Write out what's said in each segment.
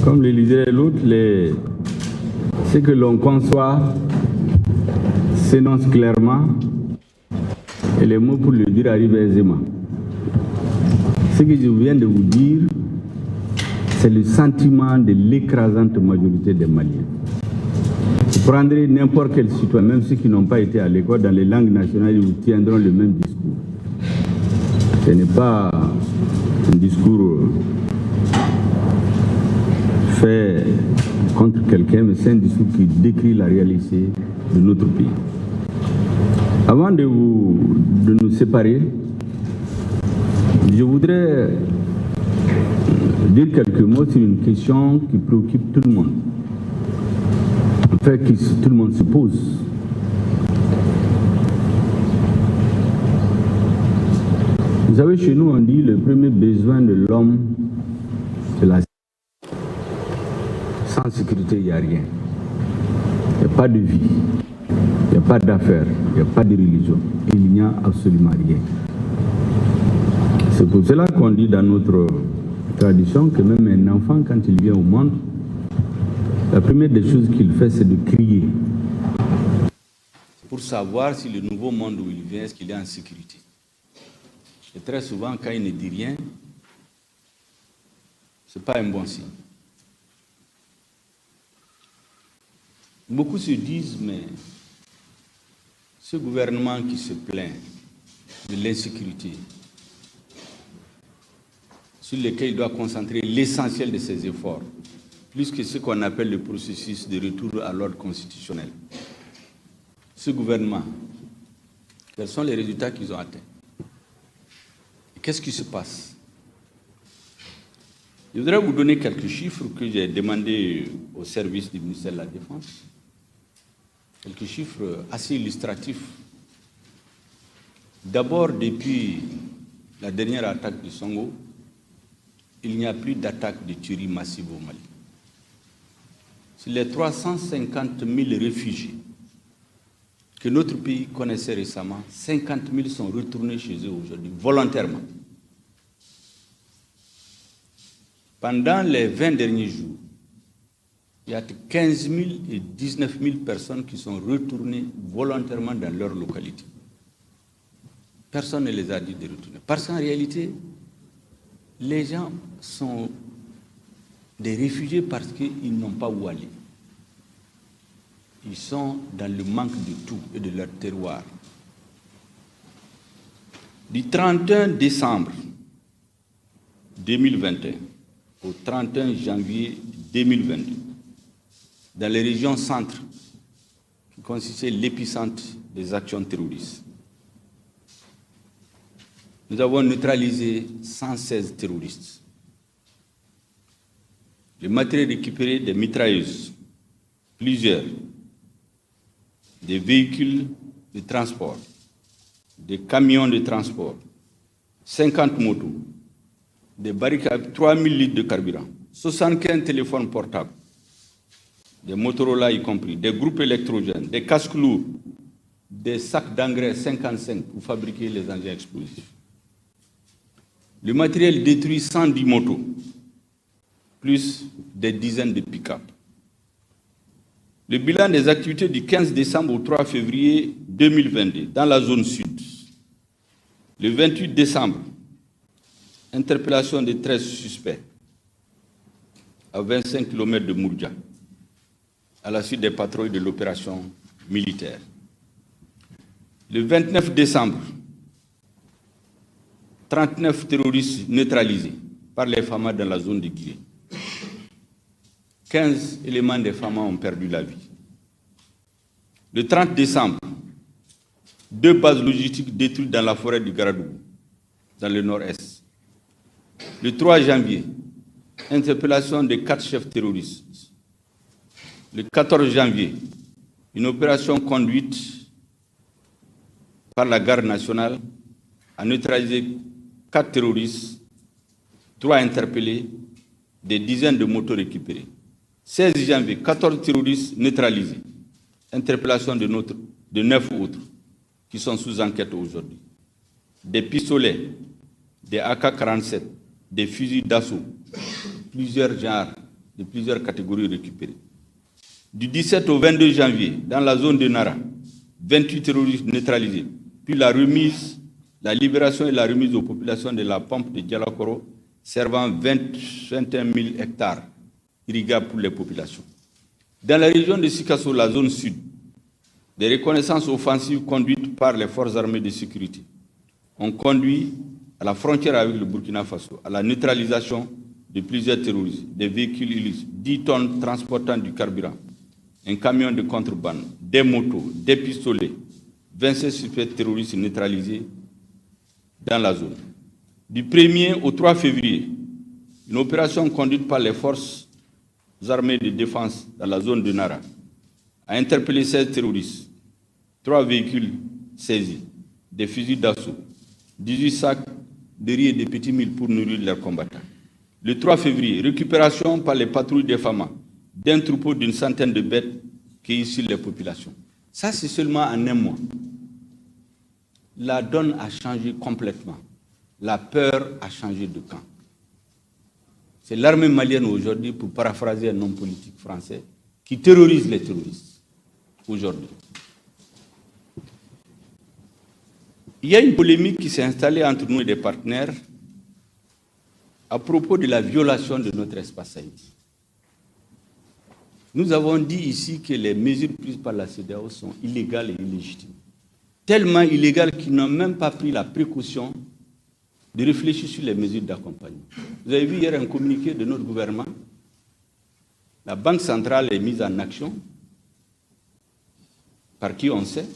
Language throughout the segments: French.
Comme le disait l'autre, ce que l'on conçoit s'énonce clairement et les mots pour le dire arrivent aisément. Ce que je viens de vous dire, c'est le sentiment de l'écrasante majorité des Maliens. Vous prendrez n'importe quel citoyen, même ceux qui n'ont pas été à l'école, dans les langues nationales, ils vous tiendront le même discours. Ce n'est pas un discours fait contre quelqu'un, mais c'est un discours qui décrit la réalité de notre pays. Avant de nous séparer, je voudrais dire quelques mots sur une question qui préoccupe tout le monde. En fait, que tout le monde se pose. Vous savez, chez nous, on dit le premier besoin de l'homme, c'est la sécurité. Sans sécurité, il n'y a rien. Il n'y a pas de vie, il n'y a pas d'affaires, il n'y a pas de religion. Il n'y a absolument rien. C'est pour cela qu'on dit dans notre tradition que même un enfant, quand il vient au monde, la première des choses qu'il fait, c'est de crier. Pour savoir si le nouveau monde où il vient, est-ce qu'il est en sécurité. Et très souvent, quand il ne dit rien, ce n'est pas un bon signe. Beaucoup se disent, mais ce gouvernement qui se plaint de l'insécurité, sur lequel il doit concentrer l'essentiel de ses efforts, plus que ce qu'on appelle le processus de retour à l'ordre constitutionnel. Ce gouvernement, quels sont les résultats qu'ils ont atteints? Qu'est-ce qui se passe? Je voudrais vous donner quelques chiffres que j'ai demandés au service du ministère de la Défense. Quelques chiffres assez illustratifs. D'abord, depuis la dernière attaque de Songo, il n'y a plus d'attaque de tuerie massive au Mali. Sur les 350 000 réfugiés que notre pays connaissait récemment, 50 000 sont retournés chez eux aujourd'hui, volontairement. Pendant les 20 derniers jours, il y a 15 000 et 19 000 personnes qui sont retournées volontairement dans leur localité. Personne ne les a dit de retourner. Parce qu'en réalité, les gens sont des réfugiés parce qu'ils n'ont pas où aller. Ils sont dans le manque de tout et de leur terroir. Du 31 décembre 2021 au 31 janvier 2022, dans les régions centres, qui constituaient l'épicentre des actions terroristes, nous avons neutralisé 116 terroristes. Le matériel récupéré, des mitrailleuses, plusieurs, des véhicules de transport, des camions de transport, 50 motos, des barricades, 3000 litres de carburant, 75 téléphones portables, des Motorola y compris, des groupes électrogènes, des casques lourds, des sacs d'engrais 55 pour fabriquer les engins explosifs. Le matériel détruit 110 motos, plus des dizaines de pick-up. Le bilan des activités du 15 décembre au 3 février 2022 dans la zone sud. Le 28 décembre, interpellation de 13 suspects à 25 km de Mourdia, à la suite des patrouilles de l'opération militaire. Le 29 décembre, 39 terroristes neutralisés par les FAMA dans la zone de Guinée. 15 éléments des FAMA ont perdu la vie. Le 30 décembre, 2 bases logistiques détruites dans la forêt du Garadougou, dans le nord-est. Le 3 janvier, interpellation de 4 chefs terroristes. Le 14 janvier, une opération conduite par la garde nationale a neutralisé 4 terroristes, 3 interpellés, des dizaines de motos récupérées. 16 janvier, 14 terroristes neutralisés. Interpellation de 9 autres qui sont sous enquête aujourd'hui. Des pistolets, des AK-47, des fusils d'assaut, plusieurs genres de plusieurs catégories récupérées. Du 17 au 22 janvier, dans la zone de Nara, 28 terroristes neutralisés, puis la libération et la remise aux populations de la pompe de Dialakoro, servant 21 000 hectares irrigables pour les populations. Dans la région de Sikasso, la zone sud, des reconnaissances offensives conduites par les forces armées de sécurité ont conduit à la frontière avec le Burkina Faso à la neutralisation de plusieurs terroristes, des véhicules illicites, 10 tonnes transportant du carburant, un camion de contrebande, des motos, des pistolets, 26 suspects terroristes neutralisés dans la zone. Du 1er au 3 février, une opération conduite par les forces armées de défense dans la zone de Nara a interpellé 16 terroristes, 3 véhicules saisis, des fusils d'assaut, 18 sacs de riz et de petits milles pour nourrir leurs combattants. Le 3 février, récupération par les patrouilles des FAMA d'un troupeau d'une centaine de bêtes qui issuent les populations. Ça, c'est seulement en un mois. La donne a changé complètement. La peur a changé de camp. C'est l'armée malienne aujourd'hui, pour paraphraser un homme politique français, qui terrorise les terroristes aujourd'hui. Il y a une polémique qui s'est installée entre nous et des partenaires à propos de la violation de notre espace aérien. Nous avons dit ici que les mesures prises par la CEDEAO sont illégales et illégitimes. Tellement illégales qu'ils n'ont même pas pris la précaution de réfléchir sur les mesures d'accompagnement. Vous avez vu hier un communiqué de notre gouvernement. La Banque centrale est mise en action, par qui on sait,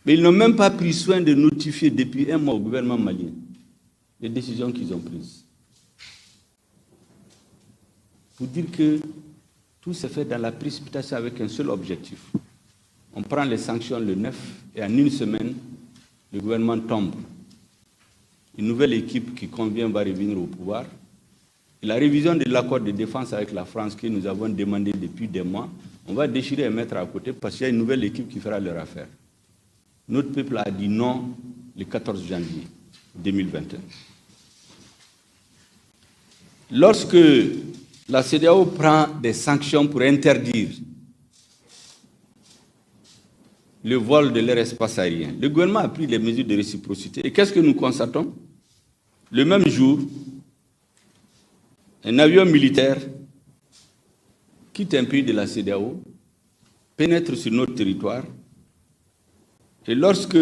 mais ils n'ont même pas pris soin de notifier depuis un mois au gouvernement malien les décisions qu'ils ont prises. Pour dire que tout s'est fait dans la précipitation avec un seul objectif. On prend les sanctions le 9 et en une semaine, le gouvernement tombe. Une nouvelle équipe qui convient va revenir au pouvoir. Et la révision de l'accord de défense avec la France que nous avons demandé depuis des mois, on va déchirer et mettre à côté parce qu'il y a une nouvelle équipe qui fera leur affaire. Notre peuple a dit non le 14 janvier 2021. Lorsque la CEDEAO prend des sanctions pour interdire le vol de leur espace aérien, le gouvernement a pris les mesures de réciprocité. Et qu'est-ce que nous constatons? Le même jour, un avion militaire quitte un pays de la CEDEAO, pénètre sur notre territoire, et lorsque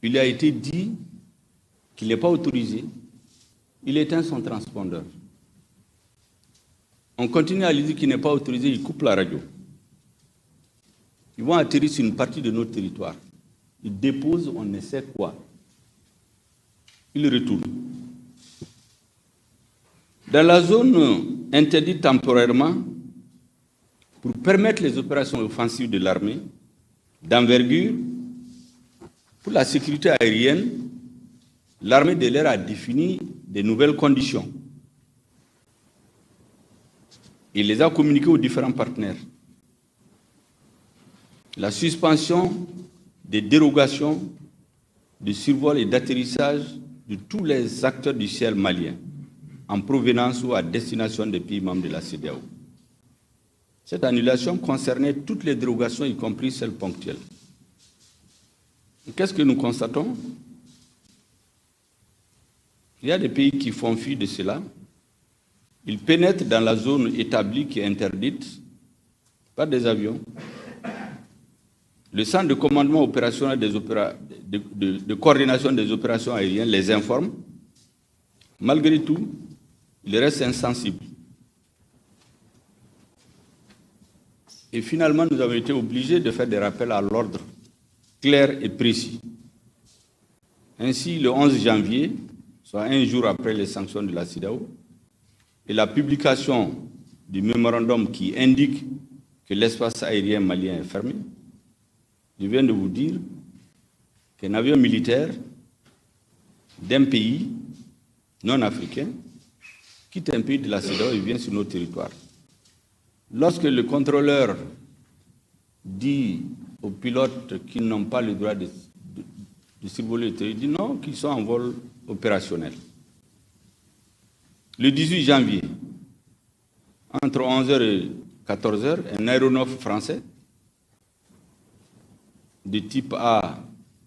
il a été dit qu'il n'est pas autorisé, il éteint son transpondeur. On continue à lui dire qu'il n'est pas autorisé, il coupe la radio. Ils vont atterrir sur une partie de notre territoire. Ils déposent on ne sait quoi. Ils retournent. Dans la zone interdite temporairement, pour permettre les opérations offensives de l'armée, d'envergure, pour la sécurité aérienne, l'armée de l'air a défini des nouvelles conditions. Il les a communiquées aux différents partenaires. La suspension des dérogations de survol et d'atterrissage de tous les acteurs du ciel malien en provenance ou à destination des pays membres de la CEDEAO. Cette annulation concernait toutes les dérogations, y compris celles ponctuelles. Qu'est-ce que nous constatons? Il y a des pays qui font fi de cela. Ils pénètrent dans la zone établie qui est interdite par des avions. Le centre de commandement opérationnel de coordination des opérations aériennes les informe. Malgré tout, ils restent insensibles. Et finalement, nous avons été obligés de faire des rappels à l'ordre clairs et précis. Ainsi, le 11 janvier, soit un jour après les sanctions de la CEDEAO, et la publication du mémorandum qui indique que l'espace aérien malien est fermé, je viens de vous dire qu'un avion militaire d'un pays non africain quitte un pays de la CEDEAO et vient sur notre territoire. Lorsque le contrôleur dit aux pilotes qu'ils n'ont pas le droit de survoler le territoire, il dit non, qu'ils sont en vol opérationnel. Le 18 janvier, 11h et 14h, un aéronef français de type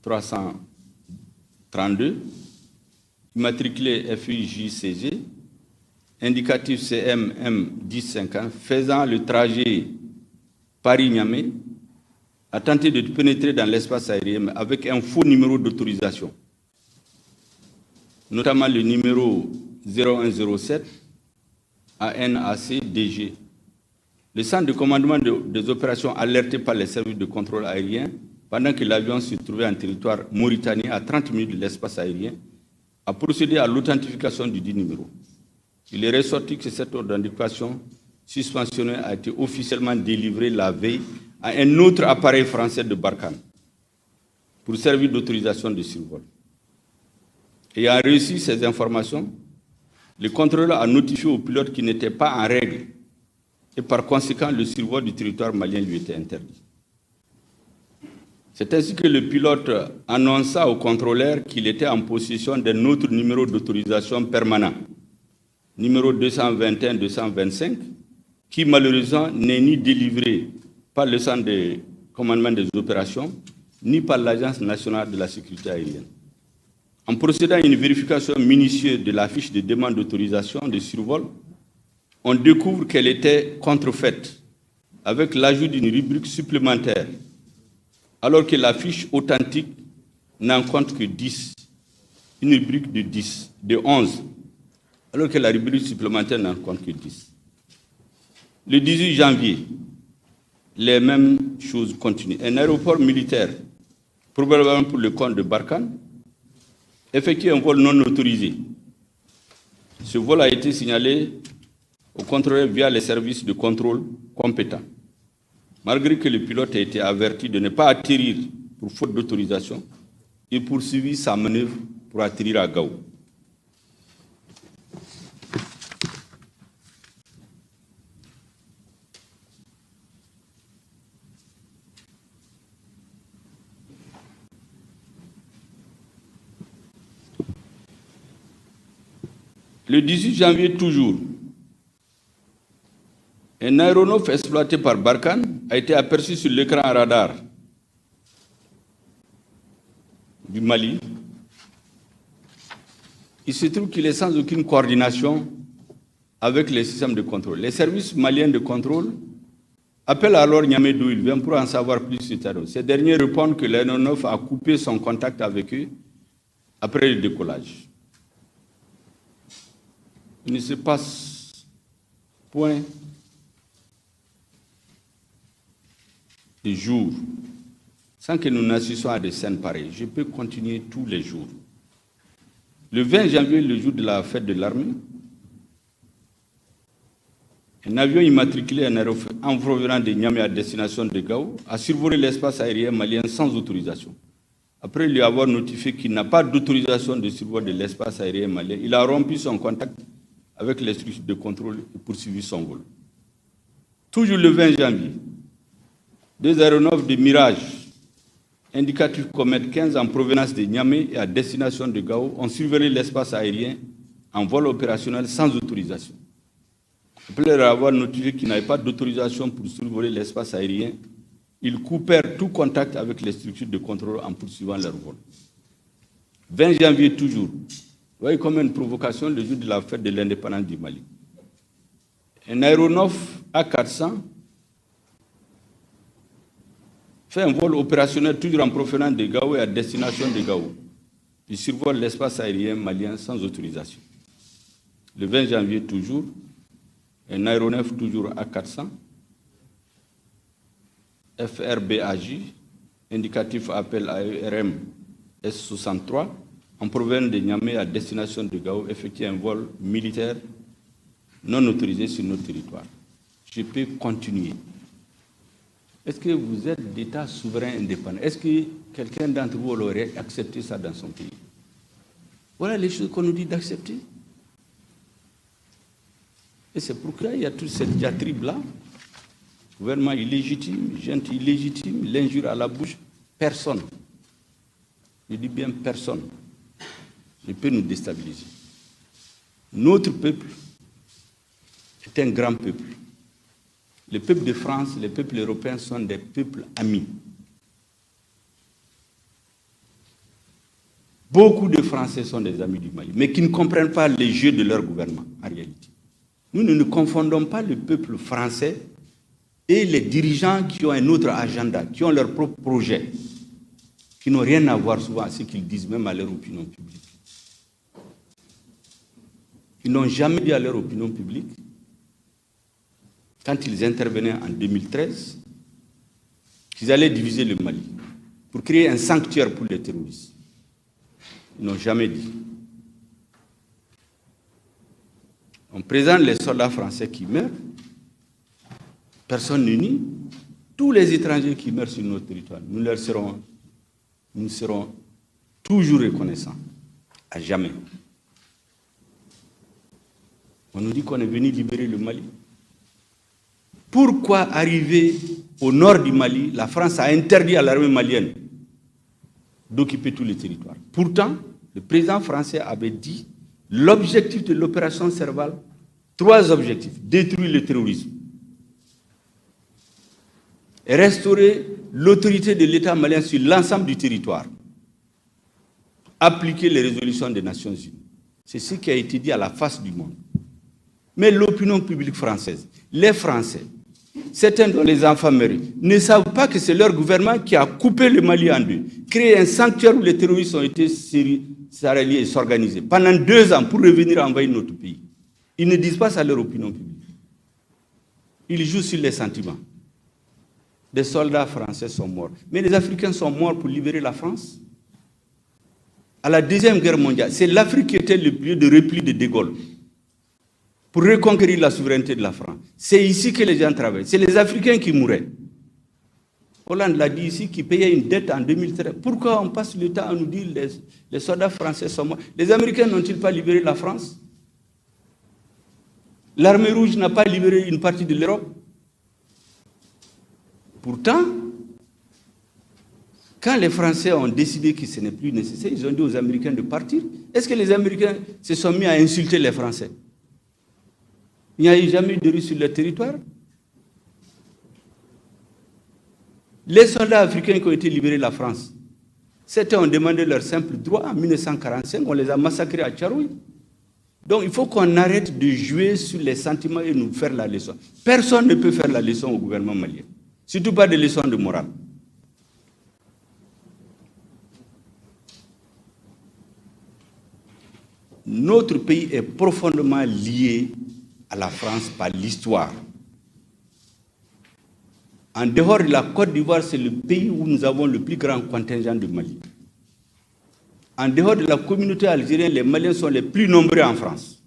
A332, immatriculé FIJCG, indicatif CMM 1050, faisant le trajet Paris-Niamey, a tenté de pénétrer dans l'espace aérien avec un faux numéro d'autorisation, notamment le numéro 0107 ANAC-DG. Le centre de commandement des opérations alerté par les services de contrôle aérien, pendant que l'avion se trouvait en territoire mauritanien à 30 minutes de l'espace aérien, a procédé à l'authentification du dit numéro. Il est ressorti que cette authentification suspensionnée a été officiellement délivrée la veille à un autre appareil français de Barkhane pour servir d'autorisation de survol. Ayant reçu ces informations, le contrôleur a notifié au pilote qu'il n'était pas en règle et par conséquent le survol du territoire malien lui était interdit. C'est ainsi que le pilote annonça au contrôleur qu'il était en possession d'un autre numéro d'autorisation permanent, numéro 221-225, qui malheureusement n'est ni délivré par le centre de commandement des opérations, ni par l'Agence nationale de la sécurité aérienne. En procédant à une vérification minutieuse de la fiche de demande d'autorisation de survol, on découvre qu'elle était contrefaite avec l'ajout d'une rubrique supplémentaire, alors que la fiche authentique n'en compte que 10, une rubrique de 11, alors que la rubrique supplémentaire n'en compte que 10. Le 18 janvier, les mêmes choses continuent. Un aéroport militaire, probablement pour le compte de Barkhane, effectue un vol non autorisé. Ce vol a été signalé au contrôleur via les services de contrôle compétents. Malgré que le pilote a été averti de ne pas atterrir pour faute d'autorisation, il poursuivit sa manœuvre pour atterrir à Gao. Le 18 janvier toujours, un aéronef exploité par Barkhane a été aperçu sur l'écran radar du Mali. Il se trouve qu'il est sans aucune coordination avec les systèmes de contrôle. Les services maliens de contrôle appellent alors Niamey d'où il vient pour en savoir plus sur cet aéronef. Ces derniers répondent que l'aéronef a coupé son contact avec eux après le décollage. Il ne se passe point de jour sans que nous n'assistions à des scènes pareilles. Je peux continuer tous les jours. Le 20 janvier, le jour de la fête de l'armée, un avion immatriculé en provenance de Niamey à destination de Gao a survolé l'espace aérien malien sans autorisation. Après lui avoir notifié qu'il n'a pas d'autorisation de survol de l'espace aérien malien, il a rompu son contact avec les structures de contrôle et poursuivi son vol. Toujours le 20 janvier, deux aéronefs de Mirage, indicatif Comet 15 en provenance de Niamey et à destination de Gao, ont survolé l'espace aérien en vol opérationnel sans autorisation. Après leur avoir notifié qu'ils n'avaient pas d'autorisation pour survoler l'espace aérien, ils coupèrent tout contact avec les structures de contrôle en poursuivant leur vol. 20 janvier toujours, vous voyez comme une provocation le jour de la fête de l'indépendance du Mali. Un aéronef A400 fait un vol opérationnel toujours en provenance de Gao et à destination de Gao. Il survole l'espace aérien malien sans autorisation. Le 20 janvier toujours, un aéronef toujours A400, FRBAJ, indicatif appel AERM S63, en provenance de Niamey à destination de Gao, effectue un vol militaire non autorisé sur notre territoire. Je peux continuer. Est-ce que vous êtes d'État souverain indépendant? Est-ce que quelqu'un d'entre vous aurait accepté ça dans son pays? Voilà les choses qu'on nous dit d'accepter. Et c'est pourquoi il y a toute cette diatribe-là. Gouvernement illégitime, gente illégitime, l'injure à la bouche, personne. Je dis bien personne ne peut nous déstabiliser. Notre peuple est un grand peuple. les peuples de France, les peuples européens sont des peuples amis. Beaucoup de Français sont des amis du Mali, mais qui ne comprennent pas les jeux de leur gouvernement, en réalité. Nous ne confondons pas le peuple français et les dirigeants qui ont un autre agenda, qui ont leur propre projet, qui n'ont rien à voir souvent à ce qu'ils disent, même à leur opinion publique. Ils n'ont jamais dit à leur opinion publique, quand ils intervenaient en 2013, qu'ils allaient diviser le Mali pour créer un sanctuaire pour les terroristes. Ils n'ont jamais dit. On présente les soldats français qui meurent, personne ne nie. Tous les étrangers qui meurent sur notre territoire, nous serons toujours reconnaissants, à jamais. On nous dit qu'on est venu libérer le Mali. Pourquoi arriver au nord du Mali, la France a interdit à l'armée malienne d'occuper tous les territoires. Pourtant, le président français avait dit l'objectif de l'opération Serval, 3 objectifs: détruire le terrorisme, restaurer l'autorité de l'État malien sur l'ensemble du territoire, appliquer les résolutions des Nations Unies. C'est ce qui a été dit à la face du monde. Mais l'opinion publique française, les Français, certains dont les enfants meurent, ne savent pas que c'est leur gouvernement qui a coupé le Mali en deux, créé un sanctuaire où les terroristes ont été s'allier et s'organiser pendant 2 ans pour revenir envahir notre pays. Ils ne disent pas ça à leur opinion publique. Ils jouent sur les sentiments. Des soldats français sont morts. Mais les Africains sont morts pour libérer la France. À la Deuxième Guerre mondiale, c'est l'Afrique qui était le lieu de repli de De Gaulle pour reconquérir la souveraineté de la France. C'est ici que les gens travaillent. C'est les Africains qui mouraient. Hollande l'a dit ici, qui payait une dette en 2013. Pourquoi on passe le temps à nous dire les soldats français sont morts? Les Américains n'ont-ils pas libéré la France? L'armée rouge n'a pas libéré une partie de l'Europe? Pourtant, quand les Français ont décidé que ce n'est plus nécessaire, ils ont dit aux Américains de partir. Est-ce que les Américains se sont mis à insulter les Français? Il n'y a eu jamais eu de Russes sur leur territoire. Les soldats africains qui ont été libérés de la France, certains ont demandé leur simple droit en 1945, on les a massacrés à Tcharoui. Donc il faut qu'on arrête de jouer sur les sentiments et nous faire la leçon. Personne ne peut faire la leçon au gouvernement malien, surtout pas de leçons de morale. Notre pays est profondément lié à la France par l'histoire. En dehors de la Côte d'Ivoire, c'est le pays où nous avons le plus grand contingent de Mali. En dehors de la communauté algérienne, les Maliens sont les plus nombreux en France.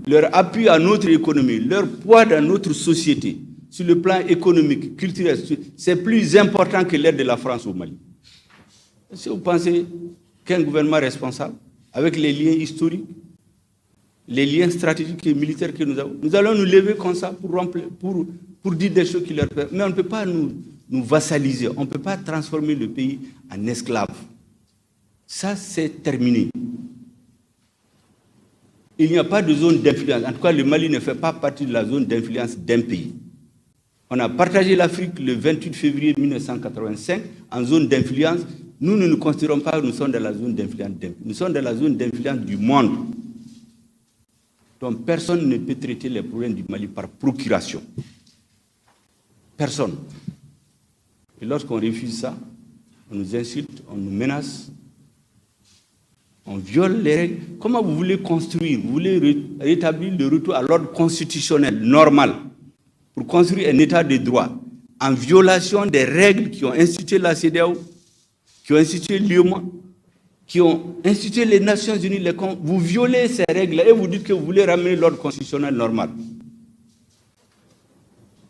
Leur appui à notre économie, leur poids dans notre société, sur le plan économique, culturel, c'est plus important que l'aide de la France au Mali. Est-ce que vous pensez qu'un gouvernement responsable, avec les liens historiques, les liens stratégiques et militaires que nous avons, nous allons nous lever comme ça pour dire des choses qui leur permettent. Mais on ne peut pas nous vassaliser, on ne peut pas transformer le pays en esclave. Ça, c'est terminé. Il n'y a pas de zone d'influence. En tout cas, le Mali ne fait pas partie de la zone d'influence d'un pays. On a partagé l'Afrique le 28 février 1985 en zone d'influence. Nous ne nous considérons pas que nous sommes dans la zone d'influence d'un pays. Nous sommes dans la zone d'influence du monde. Donc personne ne peut traiter les problèmes du Mali par procuration. Personne. Et lorsqu'on refuse ça, on nous insulte, on nous menace, on viole les règles. Comment vous voulez construire? Vous voulez rétablir le retour à l'ordre constitutionnel normal pour construire un état de droit en violation des règles qui ont institué la CEDEAO, qui ont institué l'UEMOA, qui ont institué les Nations Unies. Vous violez ces règles et vous dites que vous voulez ramener l'ordre constitutionnel normal.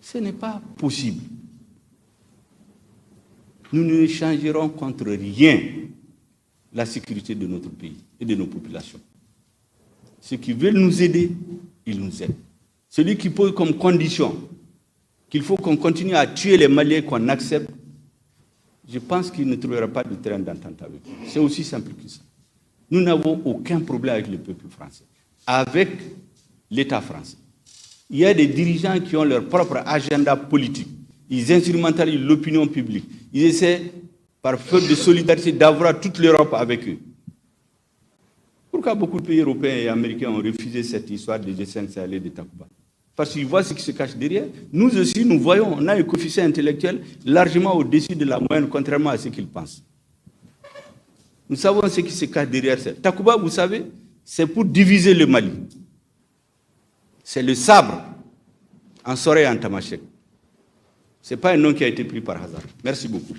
Ce n'est pas possible. Nous ne changerons contre rien la sécurité de notre pays et de nos populations. Ceux qui veulent nous aider, ils nous aident. Celui qui pose comme condition qu'il faut qu'on continue à tuer les Maliens qu'on accepte, je pense qu'il ne trouvera pas de terrain d'entente avec nous. C'est aussi simple que ça. Nous n'avons aucun problème avec le peuple français, avec l'État français. Il y a des dirigeants qui ont leur propre agenda politique. Ils instrumentalisent l'opinion publique. Ils essaient, par feu de solidarité, d'avoir toute l'Europe avec eux. Pourquoi beaucoup de pays européens et américains ont refusé cette histoire de G5 Sahel et de Takuba? Parce qu'ils voient ce qui se cache derrière. Nous aussi, nous voyons, on a un coefficient intellectuel largement au-dessus de la moyenne, contrairement à ce qu'ils pensent. Nous savons ce qui se cache derrière ça. Takuba, vous savez, c'est pour diviser le Mali. C'est le sabre en Soré et en Tamashek. Ce n'est pas un nom qui a été pris par hasard. Merci beaucoup.